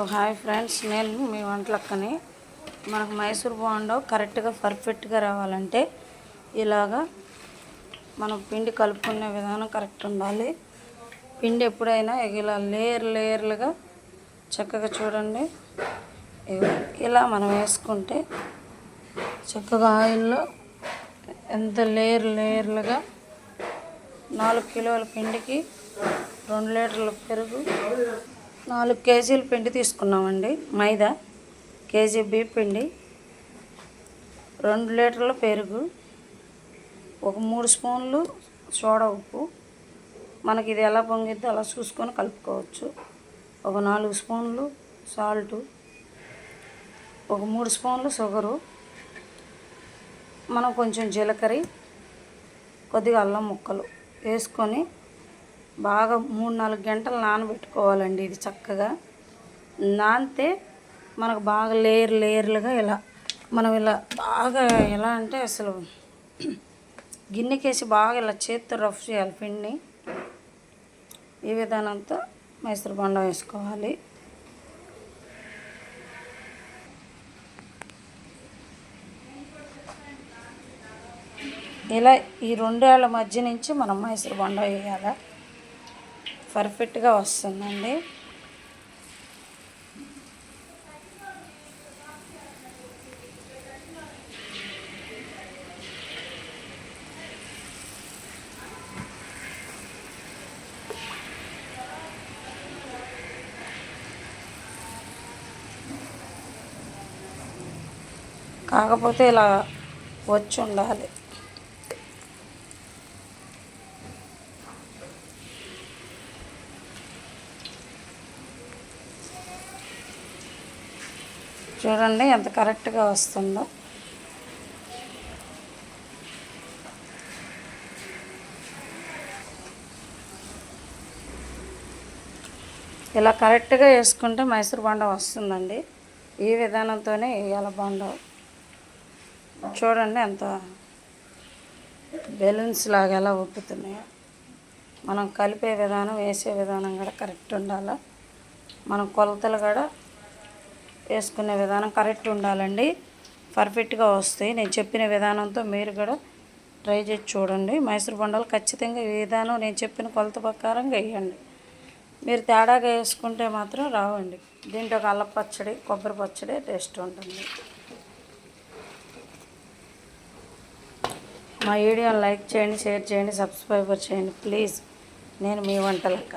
Hi friends, నేను మీ వంటలక్కని. మనకు మైసూర్ బోండా కరెక్ట్గా పర్ఫెక్ట్గా రావాలంటే ఇలాగా మనం పిండి కలుపుకునే విధానం కరెక్ట్ ఉండాలి. పిండి ఎప్పుడైనా ఇలా లేయర్లుగా చక్కగా చూడండి, ఇలా మనం వేసుకుంటే చక్కగా ఆయిల్లో ఎంత లేయర్లుగా 4 కిలోల పిండికి 2 లీటర్ల పెరుగు, 4 కేజీల పిండి తీసుకున్నామండి. మైదా కేజీ, బియ్యం పిండి 2 లీటర్ల పెరుగు, ఒక 3 స్పూన్లు సోడా ఉప్పు. మనకి ఇది ఎలా పొంగిద్దో అలా చూసుకొని కలుపుకోవచ్చు. ఒక 4 స్పూన్లు సాల్టు, ఒక 3 స్పూన్లు షుగరు, మనం కొంచెం జీలకర్ర, కొద్దిగా అల్లం ముక్కలు వేసుకొని బాగా 3-4 గంటలు నానబెట్టుకోవాలండి. ఇది చక్కగా నానితే మనకు బాగా లేయర్లుగా ఇలా మనం ఇలా బాగా ఎలా అంటే అసలు గిన్నెకేసి బాగా ఇలా చేత్తో రఫ్ చేయాలి పిండిని. ఈ విధానంతో మైసూర్ బోండా వేసుకోవాలి. ఇలా ఈ 2 ఏళ్ల మధ్య నుంచి మనం మైసూర్ బోండా వేయాలి. పర్ఫెక్ట్గా వస్తుందండి. కాకపోతే ఇలా వచ్చి ఉండాలి. చూడండి ఎంత కరెక్ట్గా వస్తుందో. ఇలా కరెక్ట్గా వేసుకుంటే మైసూర్ బోండా వస్తుందండి. ఈ విధానంతోనే వేయాలి బోండా. చూడండి ఎంత బెలూన్స్ లాగా ఎలా ఉప్పుతున్నాయో. మనం కలిపే విధానం, వేసే విధానం కూడా కరెక్ట్ ఉండాలి. మనం కొలతలు కూడా వేసుకునే విధానం కరెక్ట్ ఉండాలండి. పర్ఫెక్ట్గా వస్తాయి. నేను చెప్పిన విధానంతో మీరు కూడా ట్రై చేసి చూడండి. మైసూర్ బోండాలు ఖచ్చితంగా ఈ విధానం నేను చెప్పిన కొలత ప్రకారంగా వేయండి. మీరు తేడాగా వేసుకుంటే మాత్రం రావండి. దీంట్లో ఒక అల్లం పచ్చడి, కొబ్బరి పచ్చడి టేస్ట్ ఉంటుంది. మా వీడియోని లైక్ చేయండి, షేర్ చేయండి, సబ్స్క్రైబ్ చేయండి ప్లీజ్. నేను మీ వంటలక్క.